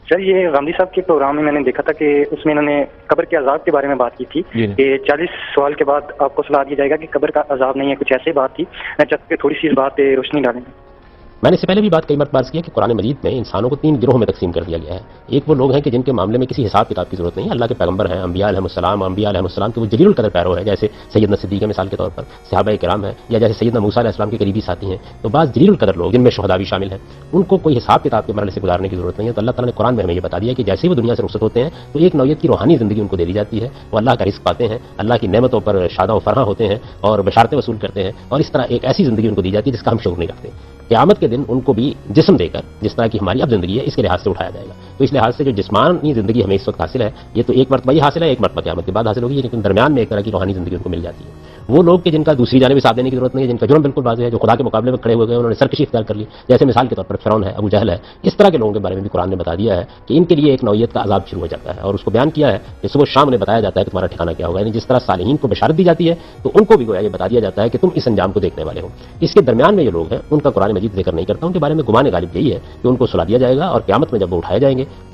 سر یہ غامدی صاحب کے پروگرام میں میں نے دیکھا تھا کہ اس میں انہوں نے قبر کے عذاب کے بارے میں بات کی تھی کہ 40 سوال کے بعد آپ کو صلاح دیا جائے گا کہ قبر کا عذاب نہیں ہے، کچھ ایسی بات تھی. میں چاہتا ہوں کہ تھوڑی سی اس بات پہ روشنی ڈالیں. میں نے اس سے پہلے بھی بات کئی مرتبہ عرض کیا کہ قرآن مجید میں انسانوں کو 3 گروہوں میں تقسیم کر دیا گیا ہے. ایک وہ لوگ ہیں کہ جن کے معاملے میں کسی حساب کتاب کی ضرورت نہیں ہے، اللہ کے پیغمبر ہیں، انبیاء علیہ السلام، انبیاء علیہ السلام کے وہ جلیل القدر پیرو ہے، جیسے سیدنا صدیق مثال کے طور پر، صحابہ کرام ہیں، یا جیسے سیدنا موسیٰ علیہ السلام کے قریبی ساتھی ہیں. تو بعض جلیل القدر لوگ جن میں شہداء بھی شامل ہیں، ان کو کوئی حساب کتاب کے مرحلے سے گزارنے کی ضرورت نہیں ہے. تو اللہ تعالیٰ نے قرآن میں ہمیں یہ بتا دیا کہ جیسے وہ دنیا سے رخصت ہوتے ہیں تو ایک نوعیت کی روحانی زندگی ان کو دے دی جاتی ہے، وہ اللہ کا رزق پاتے ہیں، اللہ کی نعمتوں پر شاداں و فرحاں ہوتے ہیں اور بشارتیں وصول کرتے ہیں، اور اس طرح ایک ایسی زندگی ان کو دی جاتی ہے جس کا ہم شعور نہیں رکھتے. قیامت کے دن ان کو بھی جسم دے کر، جس طرح کی ہماری اب زندگی ہے اس کے لحاظ سے اٹھایا جائے گا. تو اس لحاظ سے جو جسمانی زندگی ہمیں اس وقت حاصل ہے، یہ تو ایک مرتبہ ہی حاصل ہے، ایک مرتبہ قیامت کے بعد حاصل ہوگی، لیکن درمیان میں ایک طرح کی روحانی زندگی ان کو مل جاتی ہے. وہ لوگ کہ جن کا دوسری جانب حساب دینے کی ضرورت نہیں ہے، جن کا جرم بالکل واضح ہے، جو خدا کے مقابلے میں کھڑے ہوئے گئے، انہوں نے سرکشی اختیار کر لی، جیسے مثال کے طور پر فرعون ہے، ابو جہل ہے، اس طرح کے لوگوں کے بارے میں بھی قرآن نے بتا دیا ہے کہ ان کے لیے ایک نوعیت کا عذاب شروع ہو جاتا ہے. اور اس کو بیان کیا ہے کہ صبح شام انہیں بتایا جاتا ہے کہ تمہارا ٹھکانہ کیا ہوگا. یعنی جس طرح صالحین کو بشارت دی جاتی ہے تو ان کو بھی گویا یہ بتا دیا جاتا ہے کہ تم اس انجام کو دیکھنے والے ہو. اس کے درمیان میں یہ لوگ ہیں، ان کا قرآن مجید ذکر نہیں کرتا، ان کے بارے میں گمان غالب یہی ہے کہ ان کو سلا دیا جائے گا اور قیامت میں جب وہ اٹھائے جائیں گے